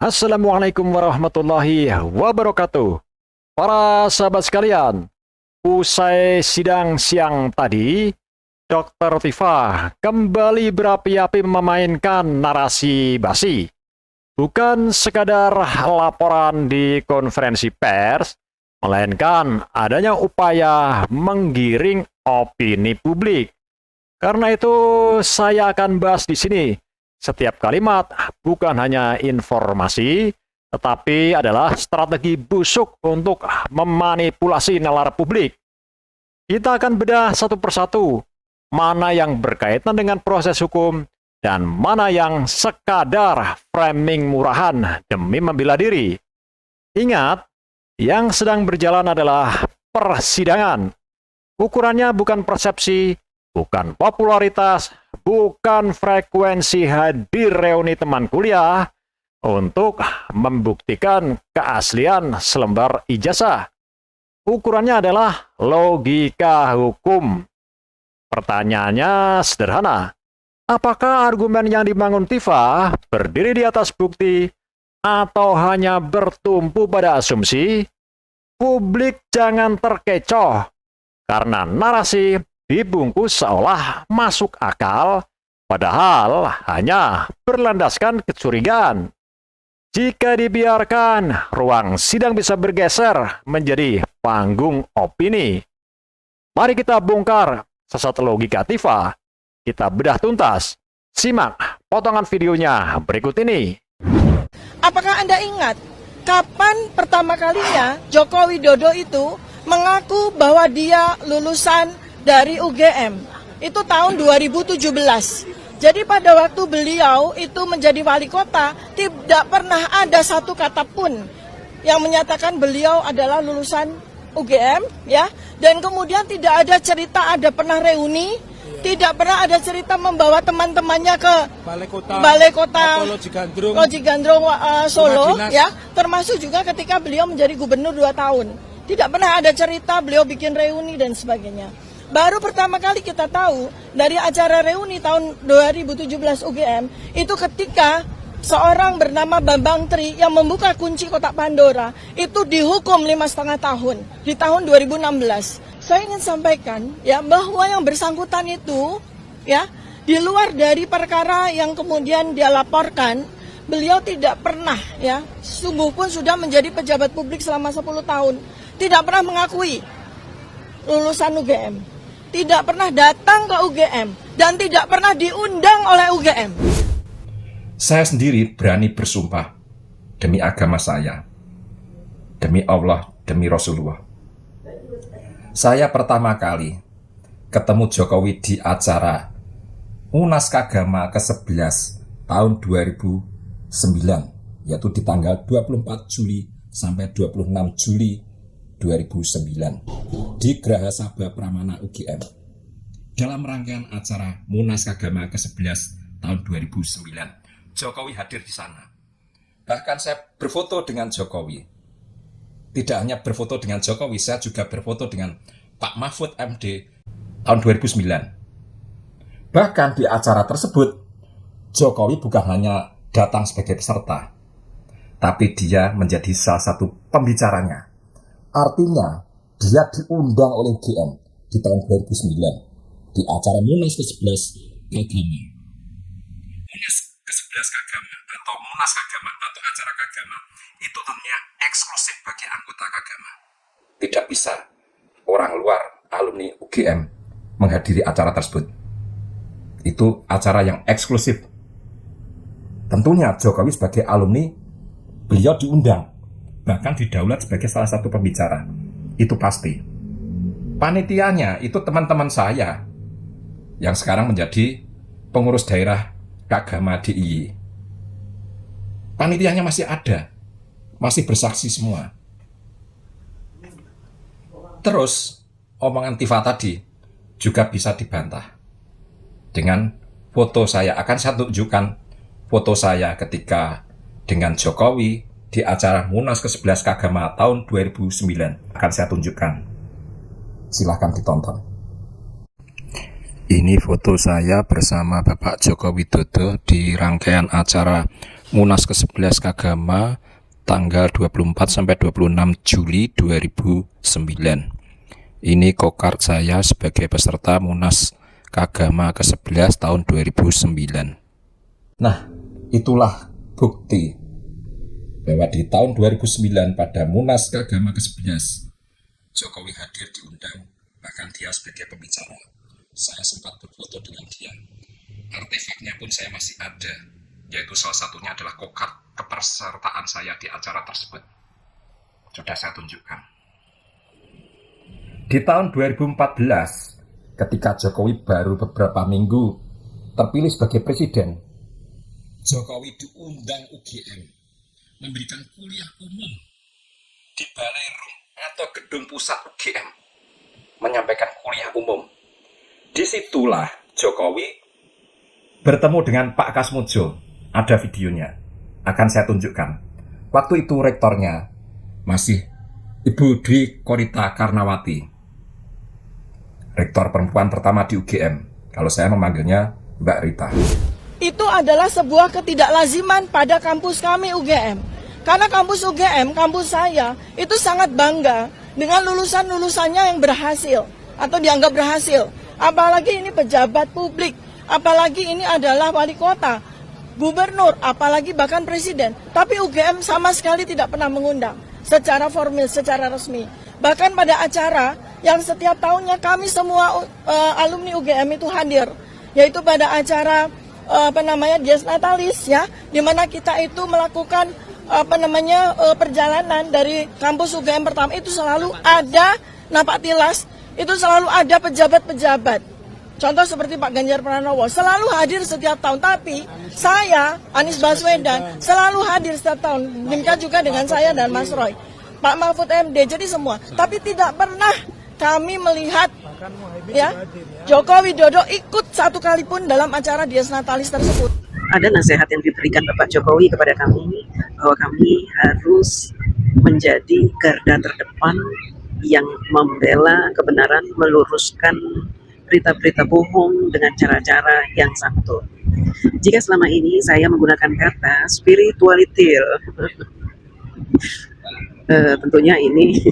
Assalamualaikum warahmatullahi wabarakatuh. Para sahabat sekalian, usai sidang siang tadi, Dr. Tifa kembali berapi-api memainkan narasi basi. Bukan sekadar laporan di konferensi pers, melainkan adanya upaya menggiring opini publik. Karena itu, saya akan bahas di sini. Setiap kalimat bukan hanya informasi, tetapi adalah strategi busuk untuk memanipulasi nalar publik. Kita akan bedah satu persatu, mana yang berkaitan dengan proses hukum, dan mana yang sekadar framing murahan demi membela diri. Ingat, yang sedang berjalan adalah persidangan. Ukurannya bukan persepsi, bukan popularitas, bukan frekuensi hadir reuni teman kuliah untuk membuktikan keaslian selembar ijazah. Ukurannya adalah logika hukum. Pertanyaannya sederhana. Apakah argumen yang dibangun Tifa berdiri di atas bukti atau hanya bertumpu pada asumsi? Publik jangan terkecoh karena narasi dibungkus seolah masuk akal, padahal hanya berlandaskan kecurigaan. Jika dibiarkan, ruang sidang bisa bergeser menjadi panggung opini. Mari kita bongkar sesat logika Tifa. Kita bedah tuntas. Simak potongan videonya berikut ini. Apakah Anda ingat kapan pertama kalinya Joko Widodo itu mengaku bahwa dia lulusan dari UGM? Itu tahun 2017. Jadi pada waktu beliau itu menjadi wali kota, tidak pernah ada satu kata pun yang menyatakan beliau adalah lulusan UGM, ya. Dan kemudian tidak ada cerita ada pernah reuni, tidak pernah ada cerita membawa teman-temannya ke Balai Kota Loji Gandrung Solo, ya. Termasuk juga ketika beliau menjadi gubernur 2 tahun. Tidak pernah ada cerita beliau bikin reuni dan sebagainya. Baru pertama kali kita tahu dari acara reuni tahun 2017 UGM, itu ketika seorang bernama Bambang Tri yang membuka kunci kotak Pandora, itu dihukum 5,5 tahun, di tahun 2016. Saya ingin sampaikan ya bahwa yang bersangkutan itu ya di luar dari perkara yang kemudian dia laporkan, beliau tidak pernah ya, sungguh pun sudah menjadi pejabat publik selama 10 tahun, tidak pernah mengakui lulusan UGM, tidak pernah datang ke UGM, dan tidak pernah diundang oleh UGM. Saya sendiri berani bersumpah demi agama saya, demi Allah, demi Rasulullah. Saya pertama kali ketemu Jokowi di acara Munas Kagama ke-11 tahun 2009, yaitu di tanggal 24 Juli sampai 26 Juli 2009 di Geraha Sabha Pramana UGM dalam rangkaian acara Munas Kagama ke-11 tahun 2009. Jokowi hadir di sana. Bahkan saya berfoto dengan Jokowi. Tidak hanya berfoto dengan Jokowi, saya juga berfoto dengan Pak Mahfud MD tahun 2009. Bahkan di acara tersebut, Jokowi bukan hanya datang sebagai peserta, tapi dia menjadi salah satu pembicaranya. Artinya, dia diundang oleh UGM di tahun 2009 di acara Munas ke-11 Kagama. Munas ke-11 Kagama atau Munas Kagama atau acara Kagama itu tentunya eksklusif bagi anggota Kagama. Tidak bisa orang luar alumni UGM menghadiri acara tersebut. Itu acara yang eksklusif. Tentunya Jokowi sebagai alumni, beliau diundang, bahkan didaulat sebagai salah satu pembicara. Itu pasti. Panitianya itu teman-teman saya yang sekarang menjadi pengurus daerah Kagama DIY. Panitianya masih ada, masih bersaksi semua. Terus, omongan Tifa tadi juga bisa dibantah dengan foto saya. Akan saya tunjukkan foto saya ketika dengan Jokowi di acara Munas ke-11 Kagama tahun 2009. Akan saya tunjukkan. Silahkan ditonton. Ini foto saya bersama Bapak Joko Widodo di rangkaian acara Munas ke-11 Kagama tanggal 24 sampai 26 Juli 2009. Ini kokard saya sebagai peserta Munas Kagama ke-11 tahun 2009. Nah, itulah bukti bahwa di tahun 2009 pada Munas Kagama ke-11 Jokowi hadir diundang, bahkan dia sebagai pembicara. Saya sempat berfoto dengan dia. Artefaknya pun saya masih ada, yaitu salah satunya adalah kokard kepesertaan saya di acara tersebut. Sudah saya tunjukkan. Di tahun 2014, ketika Jokowi baru beberapa minggu terpilih sebagai presiden, Jokowi diundang UGM memberikan kuliah umum di Balai Rum atau gedung pusat UGM, menyampaikan kuliah umum. Disitulah Jokowi bertemu dengan Pak Kasmudjo. Ada videonya, akan saya tunjukkan. Waktu itu rektornya masih Ibu Dwi Korita Karnawati, rektor perempuan pertama di UGM. Kalau saya memanggilnya Mbak Rita. Itu adalah sebuah ketidaklaziman pada kampus kami UGM. Karena kampus UGM, kampus saya, itu sangat bangga dengan lulusan-lulusannya yang berhasil atau dianggap berhasil. Apalagi ini pejabat publik, apalagi ini adalah wali kota, gubernur, apalagi bahkan presiden. Tapi UGM sama sekali tidak pernah mengundang secara formal, secara resmi. Bahkan pada acara yang setiap tahunnya kami semua alumni UGM itu hadir, yaitu pada acara Dies Natalis, ya, di mana kita itu melakukan perjalanan dari kampus UGM pertama. Itu selalu ada napak tilas, itu selalu ada pejabat-pejabat. Contoh seperti Pak Ganjar Pranowo selalu hadir setiap tahun. Tapi saya, Anies Baswedan, selalu hadir setiap tahun. Demikian juga dengan saya dan Mas Roy, Pak Mahfud MD, jadi semua. Tapi tidak pernah kami melihat, ya, Joko Widodo ikut satu kali pun dalam acara Dies Natalis tersebut. Ada nasihat yang diberikan Bapak Jokowi kepada kami bahwa kami harus menjadi garda terdepan yang membela kebenaran, meluruskan berita-berita bohong dengan cara-cara yang santun. Jika selama ini saya menggunakan kata spiritualitil, tentunya ini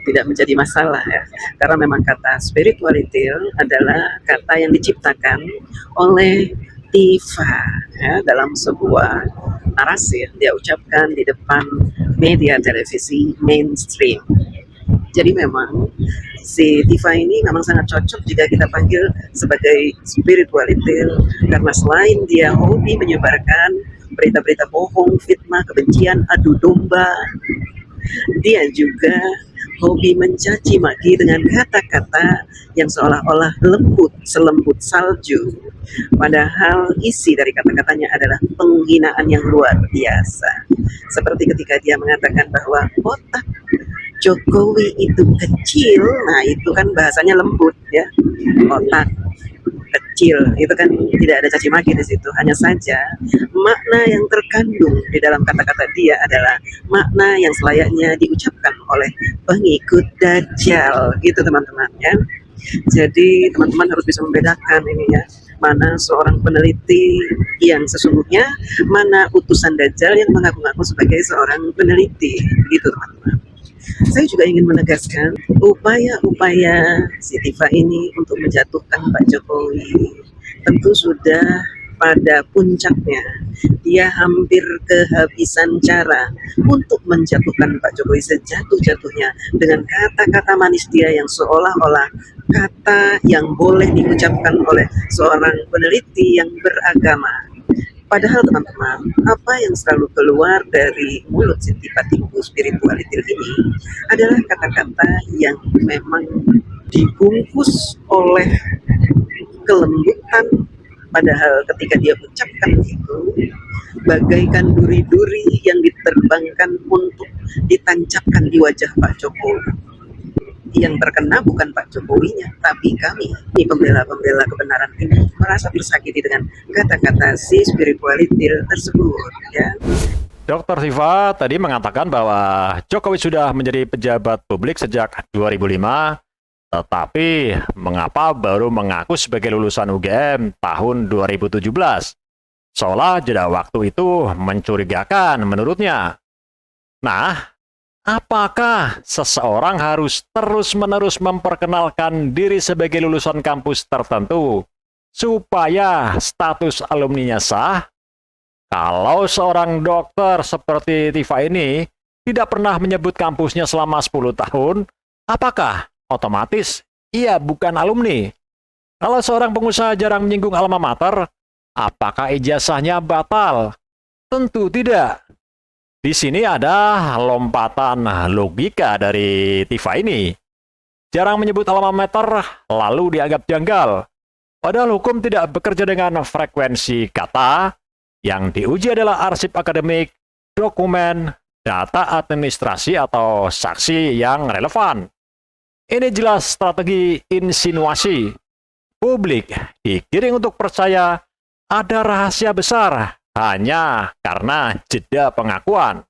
tidak menjadi masalah, ya, karena memang kata spiritualitil adalah kata yang diciptakan oleh Tifa, ya, dalam sebuah narasi yang dia ucapkan di depan media televisi mainstream. Jadi memang si Tifa ini memang sangat cocok jika kita panggil sebagai spiritualitil, karena selain dia hobi menyebarkan berita-berita bohong, fitnah, kebencian, adu domba, dia juga hobi mencaci maki dengan kata-kata yang seolah-olah lembut, selembut salju. Padahal isi dari kata-katanya adalah penghinaan yang luar biasa. Seperti ketika dia mengatakan bahwa otak Jokowi itu kecil, nah itu kan bahasanya lembut, ya, otak kecil, itu kan tidak ada caci maki di situ. Hanya saja makna yang terkandung di dalam kata-kata dia adalah makna yang selayaknya diucapkan oleh pengikut Dajjal, gitu teman-teman, ya. Jadi teman-teman harus bisa membedakan ini, ya, mana seorang peneliti yang sesungguhnya, mana utusan Dajjal yang mengaku-ngaku sebagai seorang peneliti, gitu teman-teman. Saya juga ingin menegaskan upaya-upaya si Tifa ini untuk menjatuhkan Pak Jokowi tentu sudah pada puncaknya. Dia hampir kehabisan cara untuk menjatuhkan Pak Jokowi sejatuh-jatuhnya dengan kata-kata manis dia yang seolah-olah kata yang boleh diucapkan oleh seorang peneliti yang beragama. Padahal teman-teman, apa yang selalu keluar dari mulut si tipe-tipe spiritualitil ini adalah kata-kata yang memang dibungkus oleh kelembutan. Padahal ketika dia ucapkan itu, bagaikan duri-duri yang diterbangkan untuk ditancapkan di wajah Pak Jokowi. Yang terkena bukan Pak Jokowinya, tapi kami, ini pembela-pembela kebenaran ini, merasa tersakiti dengan kata-kata si spiritualitil tersebut, ya. Dr. Tifa tadi mengatakan bahwa Jokowi sudah menjadi pejabat publik sejak 2005 Tetapi, mengapa baru mengaku sebagai lulusan UGM tahun 2017? Seolah jeda waktu itu mencurigakan menurutnya. Nah, apakah seseorang harus terus-menerus memperkenalkan diri sebagai lulusan kampus tertentu supaya status alumninya sah? Kalau seorang dokter seperti Tifa ini tidak pernah menyebut kampusnya selama 10 tahun, apakah otomatis ia bukan alumni? Kalau seorang pengusaha jarang menyinggung alma mater, apakah ijazahnya batal? Tentu tidak. Di sini ada lompatan logika dari Tifa ini. Jarang menyebut alma mater lalu dianggap janggal. Padahal hukum tidak bekerja dengan frekuensi kata. Yang diuji adalah arsip akademik, dokumen, data administrasi atau saksi yang relevan. Ini jelas strategi insinuasi. Publik digiring untuk percaya ada rahasia besar hanya karena jeda pengakuan.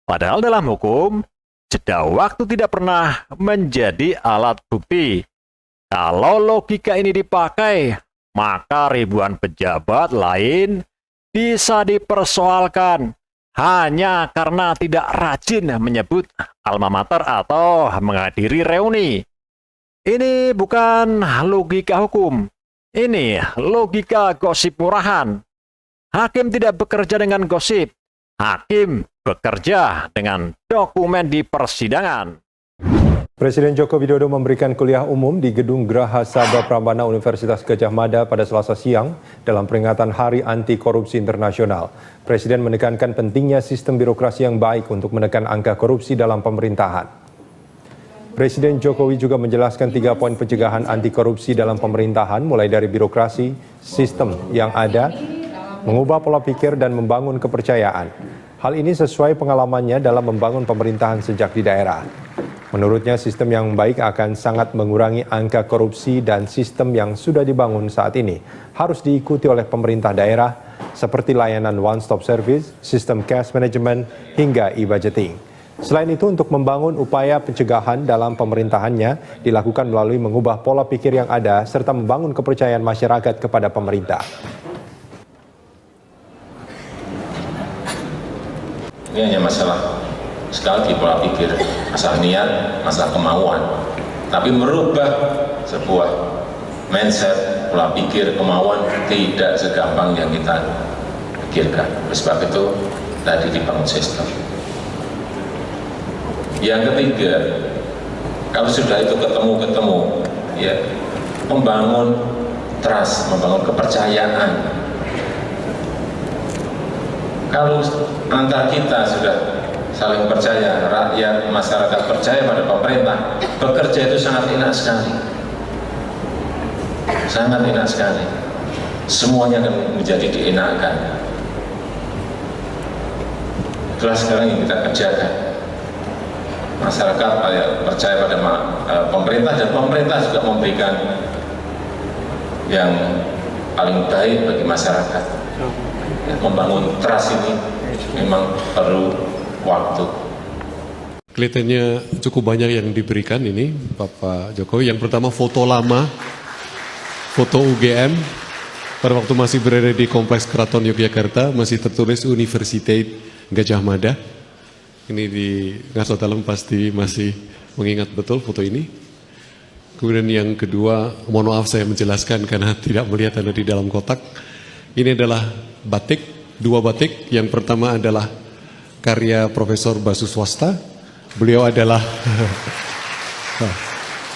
Padahal dalam hukum, jeda waktu tidak pernah menjadi alat bukti. Kalau logika ini dipakai, maka ribuan pejabat lain bisa dipersoalkan hanya karena tidak rajin menyebut alma mater atau menghadiri reuni. Ini bukan logika hukum, ini logika gosip murahan. Hakim tidak bekerja dengan gosip, hakim bekerja dengan dokumen di persidangan. Presiden Joko Widodo memberikan kuliah umum di Gedung Graha Sabah Prambanan Universitas Gadjah Mada pada Selasa siang dalam peringatan Hari Anti Korupsi Internasional. Presiden menekankan pentingnya sistem birokrasi yang baik untuk menekan angka korupsi dalam pemerintahan. Presiden Jokowi juga menjelaskan 3 poin pencegahan anti korupsi dalam pemerintahan, mulai dari birokrasi, sistem yang ada, mengubah pola pikir dan membangun kepercayaan. Hal ini sesuai pengalamannya dalam membangun pemerintahan sejak di daerah. Menurutnya, sistem yang baik akan sangat mengurangi angka korupsi dan sistem yang sudah dibangun saat ini harus diikuti oleh pemerintah daerah seperti layanan one-stop service, sistem cash management, hingga e-budgeting. Selain itu, untuk membangun upaya pencegahan dalam pemerintahannya dilakukan melalui mengubah pola pikir yang ada serta membangun kepercayaan masyarakat kepada pemerintah. Ini hanya masalah sekali lagi pola pikir, masalah niat, masalah kemauan. Tapi merubah sebuah mindset, pola pikir, kemauan tidak segampang yang kita pikirkan. Oleh sebab itu tadi dibangun sistem. Yang ketiga, kalau sudah itu ketemu, ya membangun trust, membangun kepercayaan. Kalau antar kita sudah saling percaya, rakyat, masyarakat percaya pada pemerintah, bekerja itu sangat enak sekali. Sangat enak sekali. Semuanya akan menjadi dienakkan. Itulah sekarang yang kita kerjakan. Masyarakat percaya pada pemerintah dan pemerintah juga memberikan yang paling baik bagi masyarakat. Membangun trust ini memang perlu waktu. Kelihatannya cukup banyak yang diberikan ini Bapak Jokowi. Yang pertama foto lama, foto UGM pada waktu masih berada di Kompleks Keraton Yogyakarta, masih tertulis Universitas Gadjah Mada. Ini di Ngaso Dalam pasti masih mengingat betul foto ini. Kemudian yang kedua, mohon maaf saya menjelaskan karena tidak melihat ada di dalam kotak. Ini adalah batik, 2 batik. Yang pertama adalah karya Profesor Basu Swasta. Beliau adalah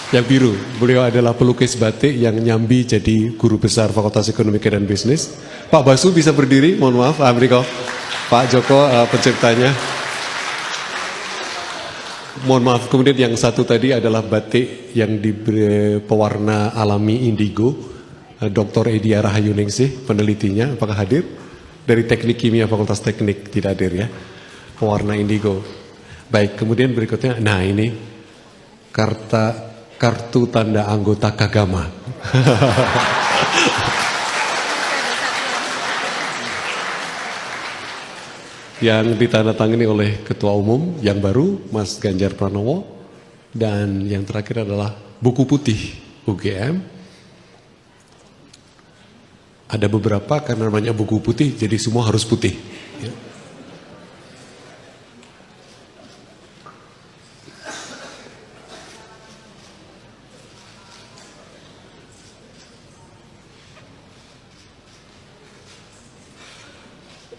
yang biru. Beliau adalah pelukis batik yang nyambi jadi guru besar Fakultas Ekonomi dan Bisnis. Pak Basu bisa berdiri, mohon maaf, Pak Joko penciptanya. Mohon maaf, kemudian yang satu tadi adalah batik yang diberi pewarna alami indigo. Dr. Edia Rahayuningsih, penelitinya, apakah hadir? Dari Teknik Kimia Fakultas Teknik, tidak hadir ya. Pewarna indigo. Baik, kemudian berikutnya, nah ini kartu tanda anggota Kagama. Yang ditandatangani oleh Ketua Umum yang baru, Mas Ganjar Pranowo. Dan yang terakhir adalah buku putih UGM. Ada beberapa karena namanya buku putih, jadi semua harus putih. Ya.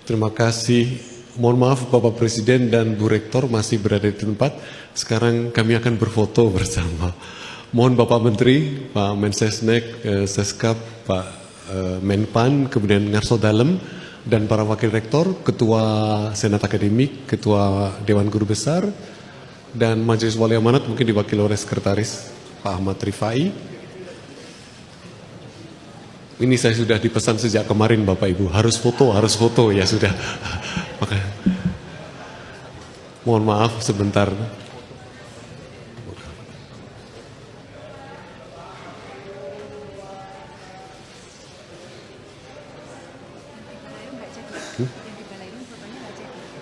Terima kasih. Mohon maaf Bapak Presiden dan Bu Rektor masih berada di tempat. Sekarang kami akan berfoto bersama. Mohon Bapak Menteri, Pak Mensesnek, Seskap, Pak Menpan, kemudian Ngarso Dalem, dan para Wakil Rektor, Ketua Senat Akademik, Ketua Dewan Guru Besar, dan Majelis Wali Amanat mungkin diwakili oleh Sekretaris Pak Ahmad Rifai. Ini saya sudah dipesan sejak kemarin Bapak Ibu, harus foto, ya sudah. Maka, mohon maaf sebentar.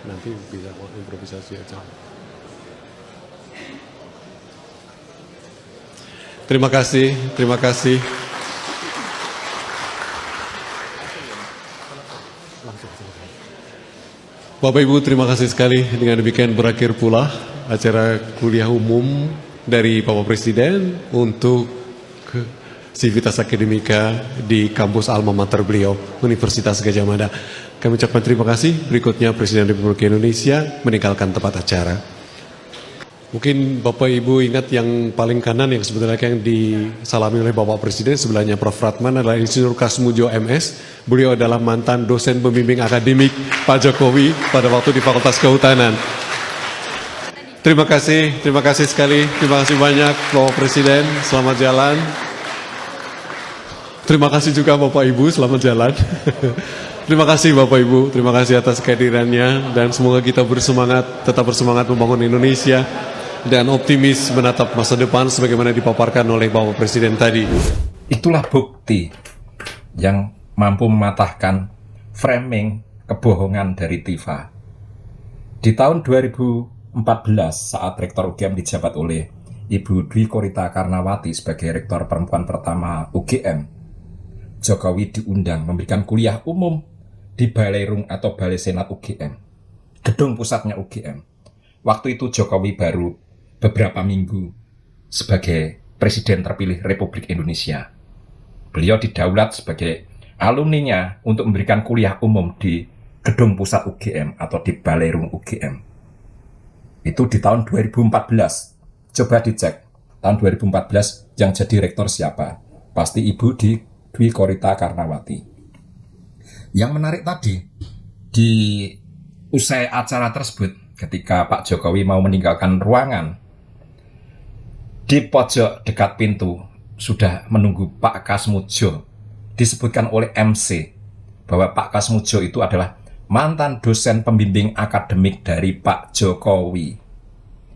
Nanti bisa improvisasi aja. Terima kasih, terima kasih. Bapak Ibu, terima kasih sekali. Dengan demikian berakhir pula acara kuliah umum dari Bapak Presiden untuk Sivitas Akademika di kampus alma mater beliau, Universitas Gadjah Mada. Kami ucapkan terima kasih. Berikutnya Presiden Republik Indonesia meninggalkan tempat acara. Mungkin Bapak Ibu ingat yang paling kanan yang sebenarnya yang disalami oleh Bapak Presiden, sebelahnya Prof. Ratman adalah Insinyur Kasmujo MS. Beliau adalah mantan dosen pembimbing akademik Pak Jokowi pada waktu di Fakultas Kehutanan. Terima kasih sekali, terima kasih banyak Bapak Presiden, selamat jalan. Terima kasih juga Bapak Ibu, selamat jalan. Terima kasih Bapak Ibu, terima kasih atas kehadirannya dan semoga kita bersemangat, tetap bersemangat membangun Indonesia dan optimis menatap masa depan sebagaimana dipaparkan oleh Bapak Presiden tadi. Itulah bukti yang mampu mematahkan framing kebohongan dari Tifa. Di tahun 2014 saat Rektor UGM dijabat oleh Ibu Dwi Korita Karnawati sebagai Rektor perempuan pertama UGM, Jokowi diundang memberikan kuliah umum di Balai Rung atau Balai Senat UGM, gedung pusatnya UGM. Waktu itu Jokowi baru beberapa minggu sebagai Presiden terpilih Republik Indonesia. Beliau didaulat sebagai alumninya untuk memberikan kuliah umum di gedung pusat UGM atau di Balai Rung UGM. Itu di tahun 2014. Coba dicek, tahun 2014 yang jadi rektor siapa? Pasti Ibu Dwi Korita Karnawati. Yang menarik tadi, di usai acara tersebut, ketika Pak Jokowi mau meninggalkan ruangan, di pojok dekat pintu sudah menunggu Pak Kasmujo. Disebutkan oleh MC bahwa Pak Kasmujo itu adalah mantan dosen pembimbing akademik dari Pak Jokowi.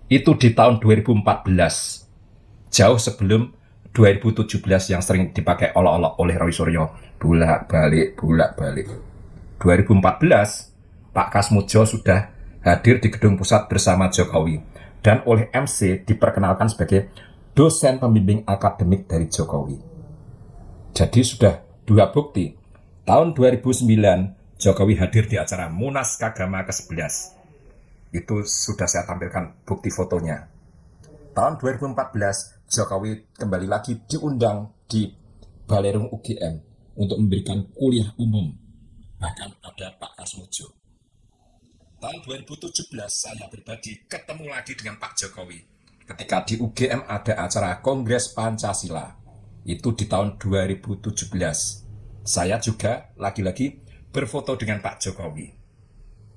Itu di tahun 2014, jauh sebelum 2017 yang sering dipakai olok-olok oleh Roy Suryo. Bolak-balik. 2014, Pak Kasmujo sudah hadir di gedung pusat bersama Jokowi dan oleh MC diperkenalkan sebagai dosen pembimbing akademik dari Jokowi. Jadi sudah dua bukti. Tahun 2009, Jokowi hadir di acara Munas Kagama ke-11. Itu sudah saya tampilkan bukti fotonya. Tahun 2014, Jokowi kembali lagi diundang di Balai Rung UGM untuk memberikan kuliah umum. Bahkan ada Pak Kasmujo. Tahun 2017, saya pribadi ketemu lagi dengan Pak Jokowi. Ketika di UGM ada acara Kongres Pancasila. Itu di tahun 2017. Saya juga lagi-lagi berfoto dengan Pak Jokowi.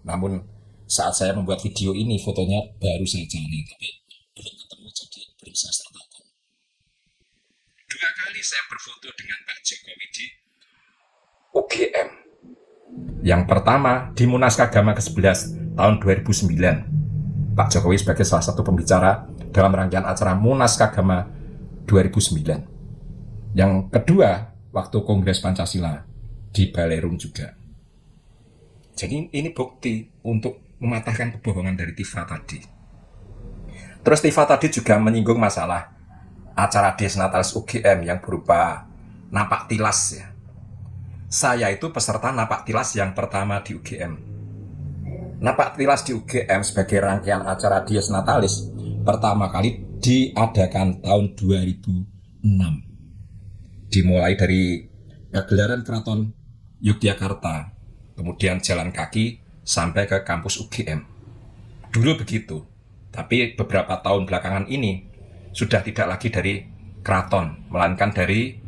Namun saat saya membuat video ini, fotonya baru saja nih, tapi belum ketemu, jadi belum saya sertakan. 2 kali saya berfoto dengan Pak Jokowi di UGM. Yang pertama di Munas Kagama ke-11 tahun 2009. Pak Jokowi sebagai salah satu pembicara dalam rangkaian acara Munas Kagama 2009. Yang kedua, waktu Kongres Pancasila di Balai Rung juga. Jadi ini bukti untuk mematahkan kebohongan dari Tifa tadi. Terus Tifa tadi juga menyinggung masalah acara Dies Natalis UGM yang berupa napak tilas ya. Saya itu peserta napak tilas yang pertama di UGM. Napak tilas di UGM sebagai rangkaian acara Dies Natalis pertama kali diadakan tahun 2006. Dimulai dari gelaran Keraton Yogyakarta, kemudian jalan kaki sampai ke kampus UGM. Dulu begitu, tapi beberapa tahun belakangan ini sudah tidak lagi dari keraton, melainkan dari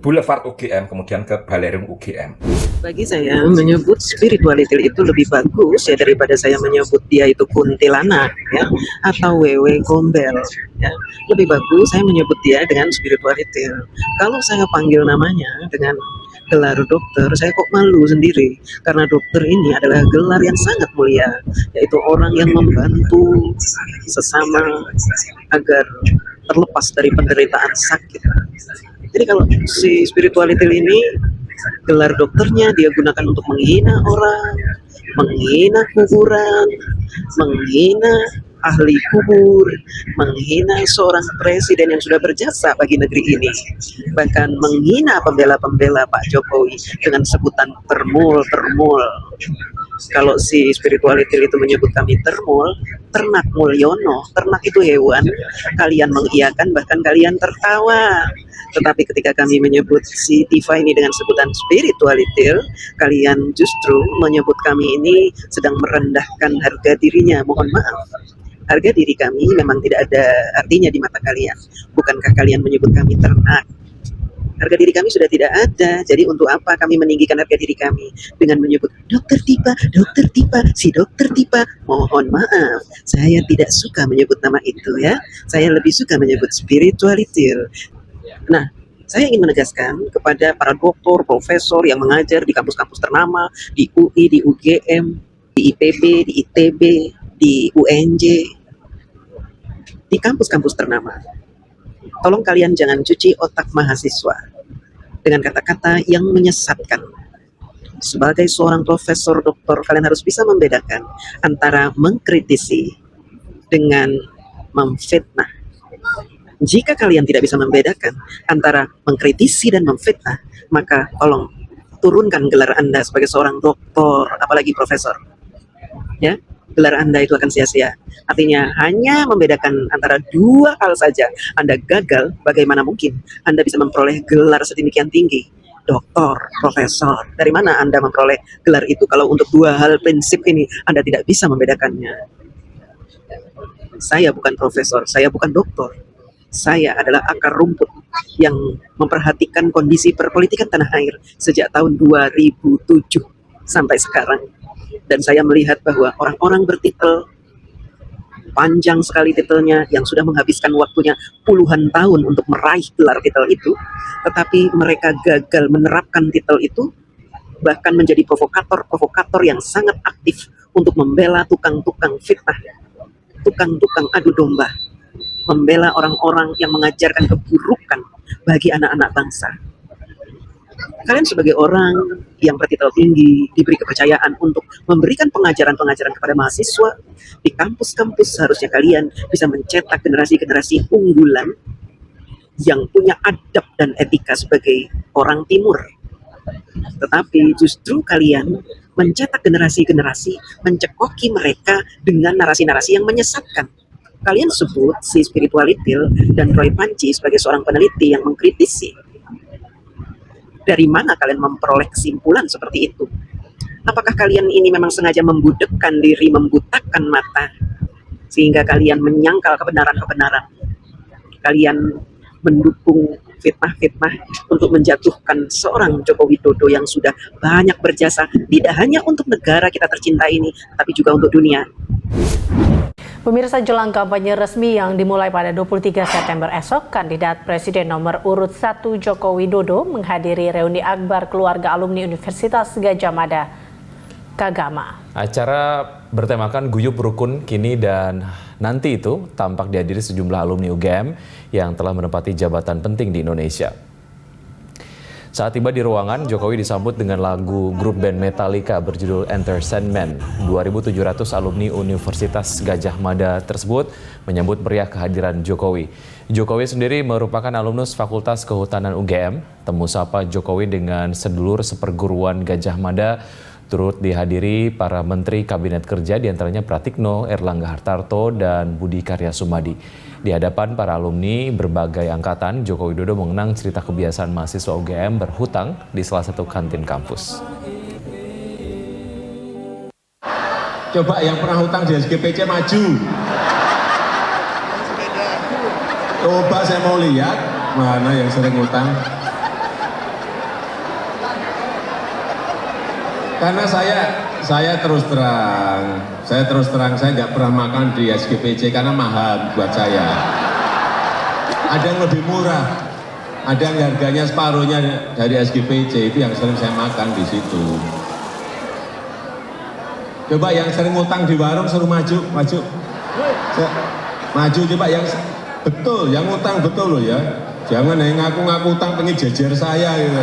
Boulevard UGM, kemudian ke Balerium UGM. Bagi saya menyebut spirituality itu lebih bagus ya daripada saya menyebut dia itu kuntilanak ya atau wewe gombel ya. Lebih bagus saya menyebut dia dengan spirituality. Kalau saya panggil namanya dengan gelar dokter, saya kok malu sendiri karena dokter ini adalah gelar yang sangat mulia, yaitu orang yang membantu sesama agar terlepas dari penderitaan sakit. Jadi kalau si spirituality ini gelar dokternya dia gunakan untuk menghina orang, menghina kuburan, menghina ahli kubur, menghina seorang presiden yang sudah berjasa bagi negeri ini, bahkan menghina pembela-pembela Pak Jokowi dengan sebutan termul. Kalau si spirituality itu menyebut kami termul, ternak Mulyono, ternak itu hewan, kalian mengiyakan bahkan kalian tertawa. Tetapi ketika kami menyebut si Tifa ini dengan sebutan spirituality, kalian justru menyebut kami ini sedang merendahkan harga dirinya. Mohon maaf, harga diri kami memang tidak ada artinya di mata kalian. Bukankah kalian menyebut kami ternak? Harga diri kami sudah tidak ada. Jadi untuk apa kami meninggikan harga diri kami dengan menyebut dokter Tifa, si dokter Tifa? Mohon maaf, saya tidak suka menyebut nama itu ya. Saya lebih suka menyebut spirituality. Nah, saya ingin menegaskan kepada para doktor, profesor yang mengajar di kampus-kampus ternama, di UI, di UGM, di IPB, di ITB, di UNJ, di kampus-kampus ternama. Tolong kalian jangan cuci otak mahasiswa dengan kata-kata yang menyesatkan. Sebagai seorang profesor doktor, kalian harus bisa membedakan antara mengkritisi dengan memfitnah. Jika kalian tidak bisa membedakan antara mengkritisi dan memfitnah, maka tolong turunkan gelar Anda sebagai seorang doktor, apalagi profesor. Ya, gelar Anda itu akan sia-sia. Artinya hanya membedakan antara dua hal saja Anda gagal, bagaimana mungkin Anda bisa memperoleh gelar sedemikian tinggi? Doktor, profesor. Dari mana Anda memperoleh gelar itu kalau untuk dua hal prinsip ini Anda tidak bisa membedakannya? Saya bukan profesor, saya bukan doktor. Saya adalah akar rumput yang memperhatikan kondisi perpolitikan tanah air sejak tahun 2007 sampai sekarang. Dan saya melihat bahwa orang-orang bertitel, panjang sekali titelnya, yang sudah menghabiskan waktunya puluhan tahun untuk meraih gelar titel itu, tetapi mereka gagal menerapkan titel itu, bahkan menjadi provokator yang sangat aktif untuk membela tukang-tukang fitnah, tukang-tukang adu domba, membela orang-orang yang mengajarkan keburukan bagi anak-anak bangsa. Kalian sebagai orang yang bertitel tinggi, diberi kepercayaan untuk memberikan pengajaran-pengajaran kepada mahasiswa di kampus-kampus, seharusnya kalian bisa mencetak generasi-generasi unggulan yang punya adab dan etika sebagai orang timur. Tetapi justru kalian mencetak generasi-generasi, mencekoki mereka dengan narasi-narasi yang menyesatkan. Kalian sebut si spirituality dan Roy Panci sebagai seorang peneliti yang mengkritisi. Dari mana kalian memperoleh kesimpulan seperti itu? Apakah kalian ini memang sengaja membudekkan diri, membutakan mata, sehingga kalian menyangkal kebenaran-kebenaran? Kalian mendukung fitnah-fitnah untuk menjatuhkan seorang Joko Widodo yang sudah banyak berjasa, tidak hanya untuk negara kita tercinta ini, tapi juga untuk dunia. Pemirsa, jelang kampanye resmi yang dimulai pada 23 September esok, kandidat Presiden nomor urut 1 Joko Widodo menghadiri reuni akbar keluarga alumni Universitas Gadjah Mada, Kagama. Acara bertemakan guyup rukun kini dan nanti itu tampak dihadiri sejumlah alumni UGM yang telah menempati jabatan penting di Indonesia. Saat tiba di ruangan, Jokowi disambut dengan lagu grup band Metallica berjudul Enter Sandman. 2.700 alumni Universitas Gadjah Mada tersebut menyambut meriah kehadiran Jokowi. Jokowi sendiri merupakan alumnus Fakultas Kehutanan UGM. Temu sapa Jokowi dengan sedulur seperguruan Gadjah Mada turut dihadiri para menteri Kabinet Kerja, diantaranya Pratikno, Erlangga Hartarto, dan Budi Karya Sumadi. Di hadapan para alumni berbagai angkatan, Joko Widodo mengenang cerita kebiasaan mahasiswa UGM berhutang di salah satu kantin kampus. Coba yang pernah hutang di SGPC maju. Coba saya mau lihat mana yang sering hutang. Karena saya terus terang saya nggak pernah makan di SGPC karena mahal buat saya. Ada yang lebih murah, ada yang harganya separuhnya dari SGPC, itu yang sering saya makan di situ. Coba yang sering ngutang di warung suruh maju. Maju coba yang betul, yang ngutang betul loh ya. Jangan yang ngaku-ngaku utang pengen jajar saya gitu.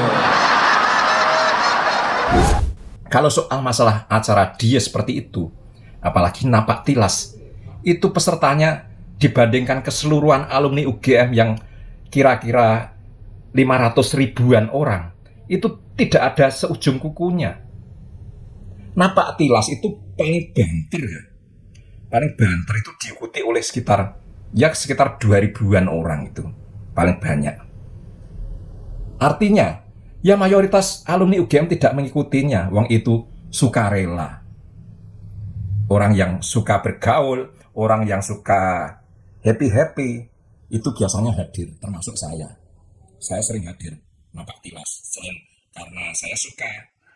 Kalau soal masalah acara dia seperti itu, apalagi napak tilas, itu pesertanya dibandingkan keseluruhan alumni UGM yang kira-kira 500 ribuan orang, itu tidak ada seujung kukunya. Napak tilas itu paling banter ya. Paling banter itu diikuti oleh sekitar 2.000-an orang itu. Paling banyak. Artinya, ya mayoritas alumni UGM tidak mengikutinya, wong itu sukarela. Orang yang suka bergaul, orang yang suka happy-happy, itu biasanya hadir, termasuk saya. Saya sering hadir, napak tilas. Selain karena saya suka,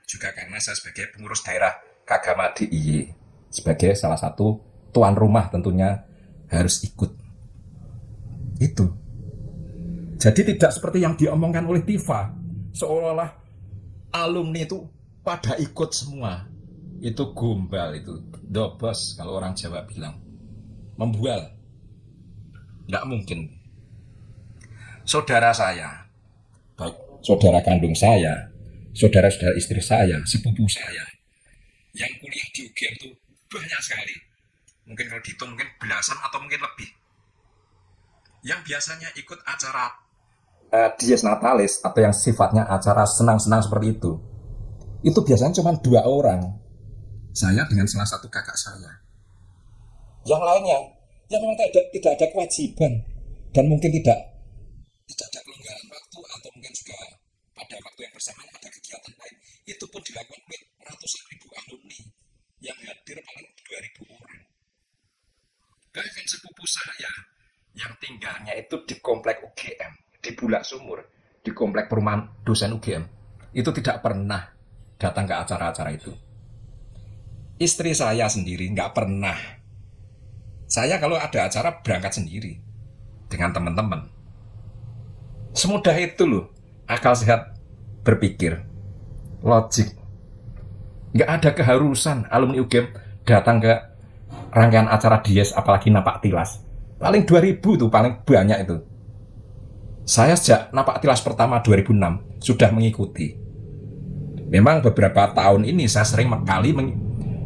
juga karena saya sebagai pengurus daerah Kagama DIY, sebagai salah satu tuan rumah tentunya harus ikut. Itu. Jadi tidak seperti yang diomongkan oleh Tifa, seolah-olah alumni itu pada ikut semua. Itu gombal, itu dobos kalau orang Jawa bilang. Membual. Nggak mungkin. Saudara saya, baik saudara kandung saya, saudara-saudara istri saya, sepupu saya, yang kuliah di UGM itu banyak sekali. Mungkin kalau dihitung mungkin belasan atau mungkin lebih. Yang biasanya ikut acara dies natalis atau yang sifatnya acara senang-senang seperti itu biasanya cuma 2 orang, saya dengan salah satu kakak saya. Yang lainnya yang memang tidak ada kewajiban dan mungkin tidak ada kelonggaran waktu, atau mungkin juga pada waktu yang bersamaan ada kegiatan lain, itu pun dilakukan oleh ratusan ribu alumni yang hadir paling 2.000 orang. Bahkan sepupu saya yang tinggalnya itu di komplek UGM, di Bulak Sumur, di komplek perumahan dosen UGM, itu tidak pernah datang ke acara-acara itu. Istri saya sendiri nggak pernah. Saya kalau ada acara berangkat sendiri dengan teman-teman. Semudah itu loh, akal sehat berpikir, logik. Nggak ada keharusan alumni UGM datang ke rangkaian acara dies, apalagi napak tilas. Paling 2.000 tuh, paling banyak itu. Saya sejak napak tilas pertama 2006 sudah mengikuti. Memang beberapa tahun ini saya sering kali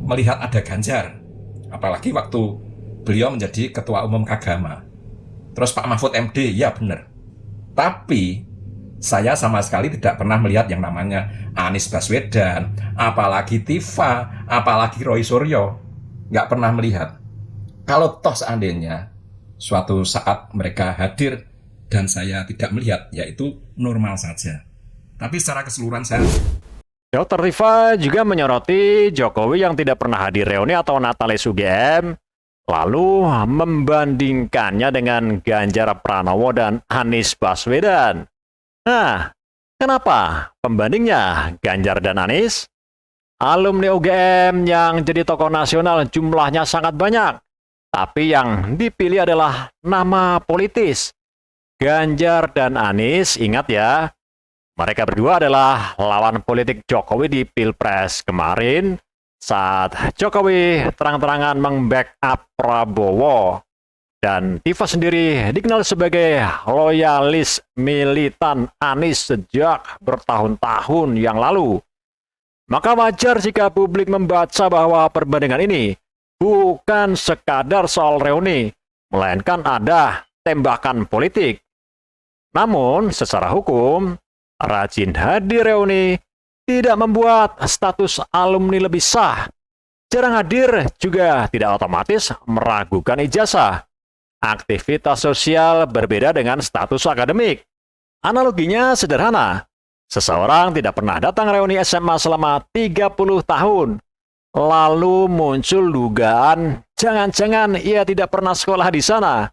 melihat ada Ganjar. Apalagi waktu beliau menjadi Ketua Umum Kagama. Terus Pak Mahfud MD, ya benar. Tapi saya sama sekali tidak pernah melihat yang namanya Anies Baswedan, apalagi Tifa, apalagi Roy Suryo. Nggak pernah melihat. Kalau toh seandainya suatu saat mereka hadir dan saya tidak melihat, yaitu normal saja. Tapi secara keseluruhan saya... Dr. Tifa juga menyoroti Jokowi yang tidak pernah hadir reuni atau Natalis UGM, lalu membandingkannya dengan Ganjar Pranowo dan Anies Baswedan. Nah, kenapa pembandingnya Ganjar dan Anies? Alumni UGM yang jadi tokoh nasional jumlahnya sangat banyak, tapi yang dipilih adalah nama politis. Ganjar dan Anies, ingat ya, mereka berdua adalah lawan politik Jokowi di Pilpres kemarin saat Jokowi terang-terangan meng-backup Prabowo. Dan Tifa sendiri dikenal sebagai loyalis militan Anies sejak bertahun-tahun yang lalu. Maka wajar jika publik membaca bahwa perbandingan ini bukan sekadar soal reuni, melainkan ada tembakan politik. Namun, secara hukum, rajin hadir reuni tidak membuat status alumni lebih sah. Jarang hadir juga tidak otomatis meragukan ijazah. Aktivitas sosial berbeda dengan status akademik. Analoginya sederhana. Seseorang tidak pernah datang reuni SMA selama 30 tahun. Lalu muncul dugaan, jangan-jangan ia tidak pernah sekolah di sana.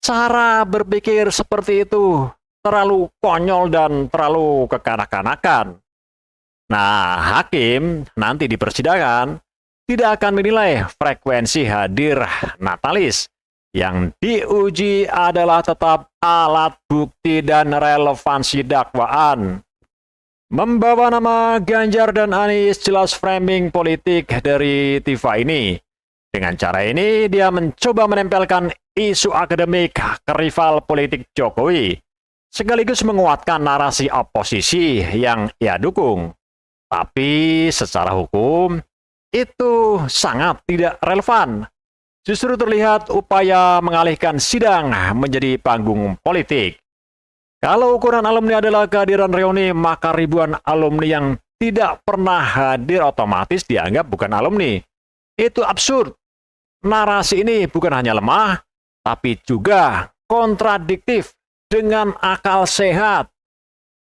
Cara berpikir seperti itu terlalu konyol dan terlalu kekanak-kanakan. Nah, hakim nanti di persidangan tidak akan menilai frekuensi hadir Natalis. Yang diuji adalah tetap alat bukti dan relevansi dakwaan. Membawa nama Ganjar dan Anies jelas framing politik dari Tifa ini. Dengan cara ini, dia mencoba menempelkan isu akademik ke rival politik Jokowi, sekaligus menguatkan narasi oposisi yang ia dukung. Tapi secara hukum, itu sangat tidak relevan. Justru terlihat upaya mengalihkan sidang menjadi panggung politik. Kalau ukuran alumni adalah kehadiran reuni, maka ribuan alumni yang tidak pernah hadir otomatis dianggap bukan alumni. Itu absurd. Narasi ini bukan hanya lemah, tapi juga kontradiktif dengan akal sehat.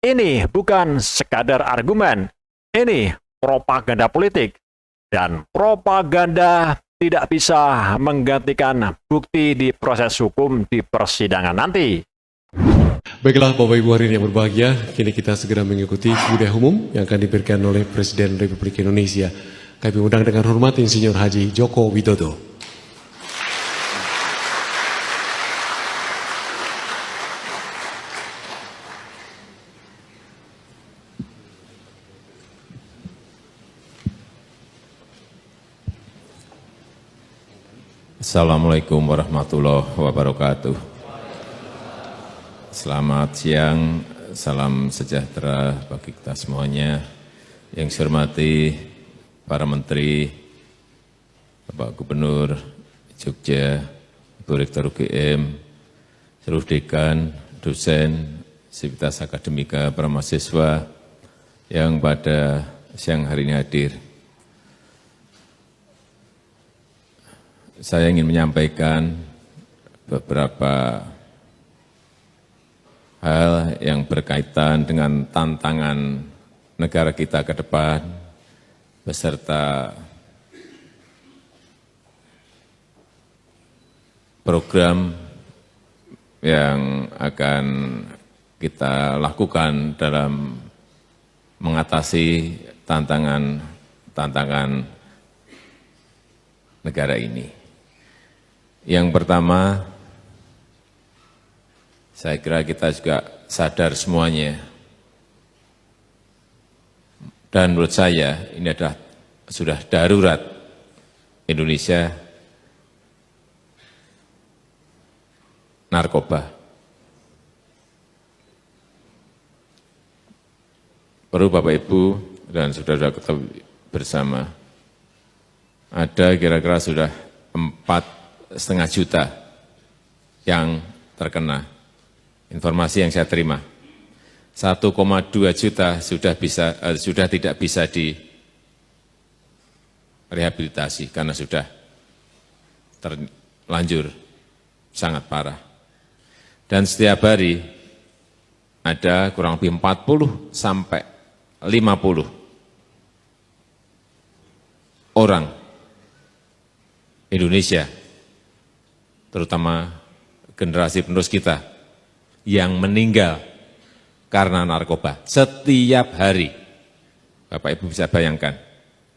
Ini bukan sekadar argumen, ini propaganda politik. Dan propaganda tidak bisa menggantikan bukti di proses hukum di persidangan nanti. Baiklah Bapak Ibu hadirin yang berbahagia, kini kita segera mengikuti kuliah umum yang akan diberikan oleh Presiden Republik Indonesia. Kami undang dengan hormat Insinyur Haji Joko Widodo. Assalamualaikum warahmatullahi wabarakatuh. Selamat siang, salam sejahtera bagi kita semuanya. Yang saya hormati para menteri, Bapak Gubernur Jogja, Ibu Rektor UGM, seluruh dekan, dosen, sivitas akademika, para mahasiswa yang pada siang hari ini hadir. Saya ingin menyampaikan beberapa hal yang berkaitan dengan tantangan negara kita ke depan, beserta program yang akan kita lakukan dalam mengatasi tantangan negara ini. Yang pertama, saya kira kita juga sadar semuanya, dan menurut saya ini adalah sudah darurat Indonesia narkoba. Perlu Bapak Ibu dan saudara-saudara ketahui bersama, ada kira-kira sudah 4,5 juta yang terkena. Informasi yang saya terima, 1,2 juta sudah tidak bisa direhabilitasi karena sudah terlanjur sangat parah. Dan setiap hari ada kurang lebih 40 sampai 50 orang Indonesia, terutama generasi penerus kita, yang meninggal karena narkoba setiap hari. Bapak Ibu bisa bayangkan,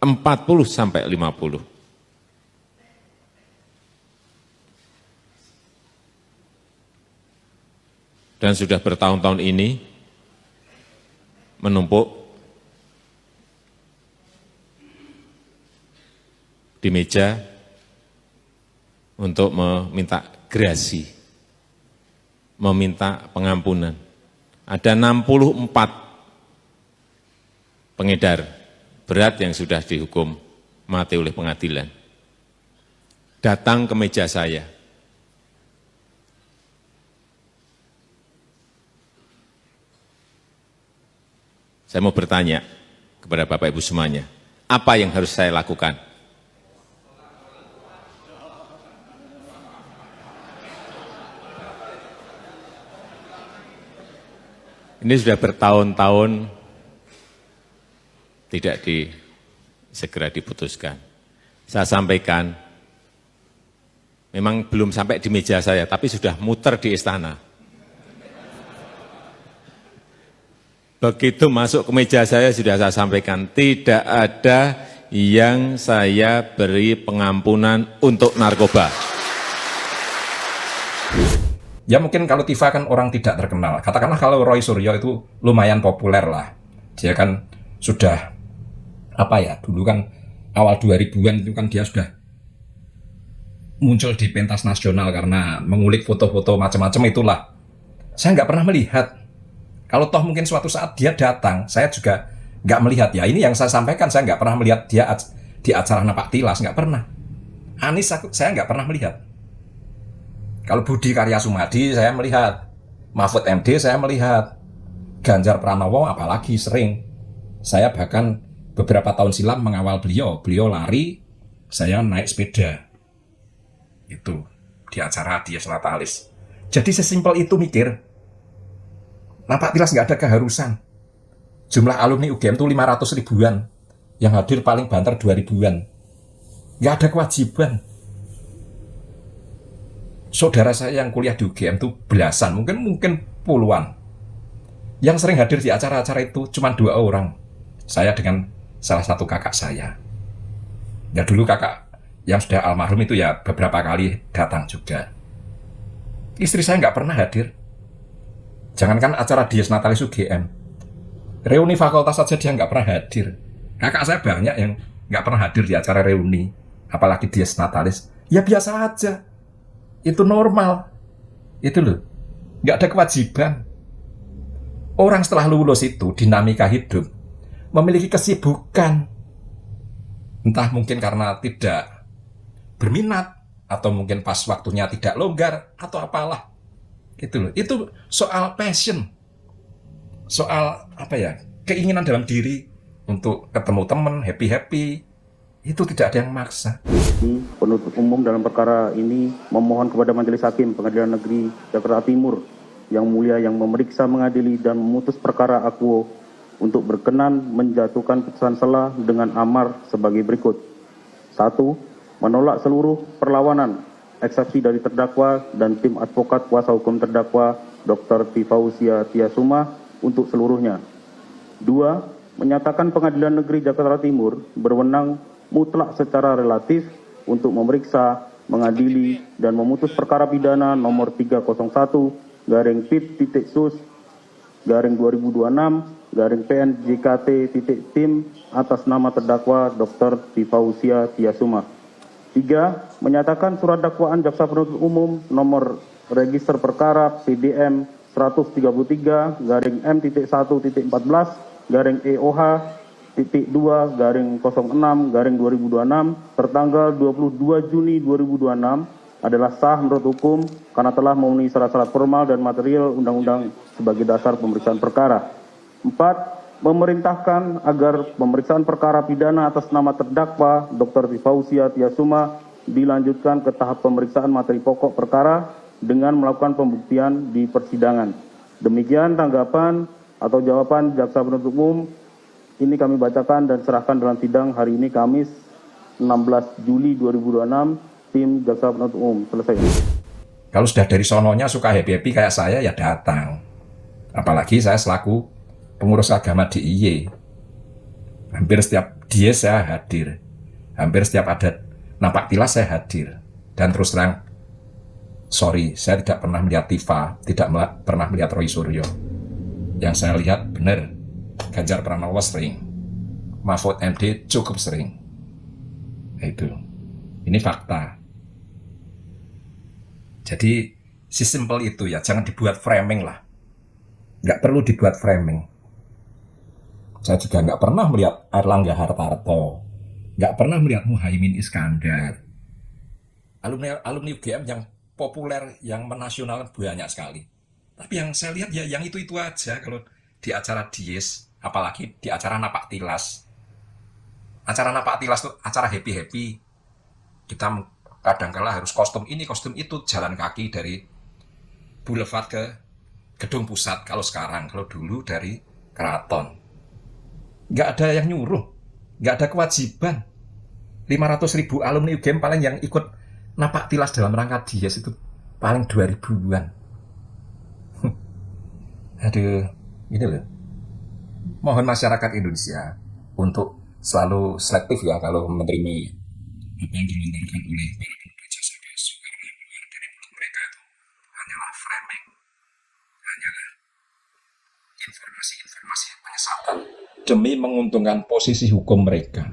40 sampai 50. Dan sudah bertahun-tahun ini menumpuk di meja untuk meminta gerasi, meminta pengampunan. Ada 64 pengedar berat yang sudah dihukum mati oleh pengadilan. Datang ke meja saya. Saya mau bertanya kepada Bapak Ibu semuanya, apa yang harus saya lakukan? Ini sudah bertahun-tahun tidak segera diputuskan. Saya sampaikan, memang belum sampai di meja saya, tapi sudah muter di istana. Begitu masuk ke meja saya sudah saya sampaikan, tidak ada yang saya beri pengampunan untuk narkoba. Ya mungkin kalau Tifa kan orang tidak terkenal. Katakanlah kalau Roy Suryo itu lumayan populer lah. Dia kan sudah, dulu kan awal 2000-an itu kan dia sudah muncul di pentas nasional karena mengulik foto-foto macam-macam itulah. Saya nggak pernah melihat. Kalau toh mungkin suatu saat dia datang, saya juga nggak melihat. Ya ini yang saya sampaikan, saya nggak pernah melihat dia di acara Napak Tilas, nggak pernah. Anies saya nggak pernah melihat. Kalau Budi Karya Sumadi saya melihat, Mahfud MD saya melihat, Ganjar Pranowo apalagi sering. Saya bahkan beberapa tahun silam mengawal beliau lari, saya naik sepeda. Itu di acara Dies Natalis. Jadi sesimpel itu mikir, Napak Tilas nggak ada keharusan. Jumlah alumni UGM itu 500 ribuan, yang hadir paling banter 2 ribuan. Nggak ada kewajiban. Saudara saya yang kuliah di UGM itu belasan, mungkin puluhan. Yang sering hadir di acara-acara itu cuma 2 orang. Saya dengan salah satu kakak saya. Ya dulu kakak yang sudah almarhum itu ya beberapa kali datang juga. Istri saya nggak pernah hadir. Jangankan acara Dies Natalis UGM. Reuni fakultas saja dia nggak pernah hadir. Kakak saya banyak yang nggak pernah hadir di acara reuni. Apalagi Dies Natalis. Ya biasa aja. Itu normal. Itu loh. Nggak ada kewajiban. Orang setelah lulus itu, dinamika hidup, memiliki kesibukan. Entah mungkin karena tidak berminat, atau mungkin pas waktunya tidak longgar, atau apalah. Gitu loh. Itu soal passion. Soal keinginan dalam diri untuk ketemu teman, happy-happy. Itu tidak ada yang maksa. Penuntut umum dalam perkara ini memohon kepada Majelis Hakim Pengadilan Negeri Jakarta Timur yang mulia yang memeriksa, mengadili, dan memutus perkara akuo untuk berkenan menjatuhkan putusan sela dengan amar sebagai berikut. 1. Menolak seluruh perlawanan, eksepsi dari terdakwa dan tim advokat kuasa hukum terdakwa Dr. Tifausia Tiasuma untuk seluruhnya. 2. Menyatakan Pengadilan Negeri Jakarta Timur berwenang mutlak secara relatif untuk memeriksa, mengadili, dan memutus perkara pidana nomor 301-PIT-2026-PNJKT-TIM atas nama terdakwa Dr. Tifausia Tiasuma. 3. Menyatakan surat dakwaan jaksa penuntut umum nomor register perkara PDM 133-114-EOH-2/06/2026 tertanggal 22 Juni 2026 adalah sah menurut hukum karena telah memenuhi syarat-syarat formal dan material undang-undang sebagai dasar pemeriksaan perkara. 4. Memerintahkan agar pemeriksaan perkara pidana atas nama terdakwa Dr. Tifausia Tiasuma dilanjutkan ke tahap pemeriksaan materi pokok perkara dengan melakukan pembuktian di persidangan. Demikian tanggapan atau jawaban jaksa penuntut umum. Ini kami bacakan dan serahkan dalam sidang hari ini Kamis 16 Juli 2026. Tim jaksa penuntut umum selesai. Kalau sudah dari sononya suka happy-happy kayak saya ya datang. Apalagi saya selaku pengurus agama DIY. Hampir setiap Dies saya hadir. Hampir setiap ada Napak Tilas saya hadir. Dan terus terang, sorry, saya tidak pernah melihat Tifa, tidak pernah melihat Roy Suryo. Yang saya lihat benar, Ganjar Pranowo sering, Mahfud MD cukup sering. Itu, ini fakta. Jadi sesimpel itu ya, jangan dibuat framing lah. Nggak perlu dibuat framing. Saya juga nggak pernah melihat Airlangga Hartarto, nggak pernah melihat Muhaimin Iskandar. Alumni UGM yang populer, yang menasional banyak sekali. Tapi yang saya lihat ya yang itu aja kalau di acara Dies, apalagi di acara Napak Tilas. Acara Napak Tilas itu acara happy-happy. Kita kadang-kala harus kostum ini, kostum itu, jalan kaki dari Boulevard ke Gedung Pusat kalau sekarang, kalau dulu dari Keraton. Nggak ada yang nyuruh, nggak ada kewajiban. 500.000 alumni UGM paling yang ikut Napak Tilas dalam rangka Dies itu paling 2.000-an. Aduh, ini loh. Mohon masyarakat Indonesia untuk selalu selektif ya kalau menerima apa yang dilontarkan oleh para pemuda jasa palsu, karena keluar dari mulut mereka itu hanyalah framing, hanyalah informasi penyesatan demi menguntungkan posisi hukum mereka.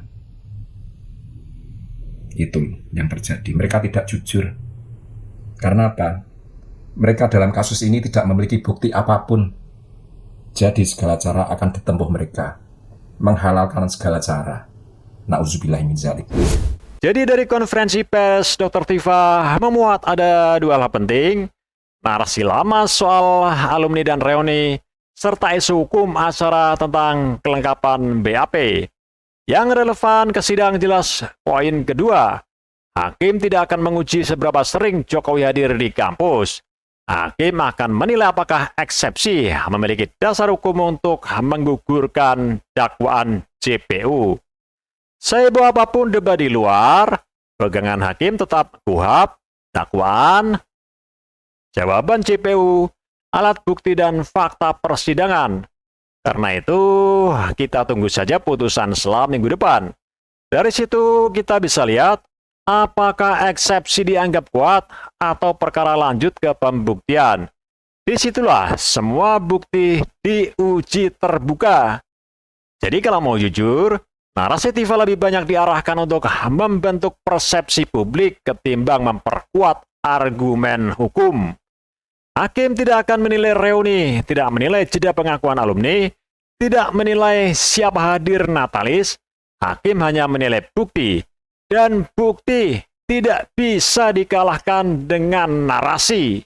Itu yang terjadi. Mereka tidak jujur. Karena apa? Mereka dalam kasus ini tidak memiliki bukti apapun. Jadi segala cara akan ditempuh mereka. Menghalalkan segala cara. Na'udzubillahi min dzalik. Jadi dari konferensi pers Dr. Tifa memuat ada dua hal penting, narasi lama soal alumni dan reuni, serta isu hukum acara tentang kelengkapan BAP. Yang relevan ke sidang jelas poin kedua, hakim tidak akan menguji seberapa sering Jokowi hadir di kampus. Hakim akan menilai apakah eksepsi memiliki dasar hukum untuk menggugurkan dakwaan JPU. Sebo apapun debat di luar, pegangan hakim tetap KUHP, dakwaan, jawaban JPU, alat bukti dan fakta persidangan. Karena itu, kita tunggu saja putusan selama minggu depan. Dari situ kita bisa lihat apakah eksepsi dianggap kuat atau perkara lanjut ke pembuktian. Disitulah semua bukti diuji terbuka. Jadi kalau mau jujur, narasi Tifa lebih banyak diarahkan untuk membentuk persepsi publik ketimbang memperkuat argumen hukum. Hakim tidak akan menilai reuni, tidak menilai jeda pengakuan alumni, tidak menilai siapa hadir Natalis. Hakim hanya menilai bukti, dan bukti tidak bisa dikalahkan dengan narasi.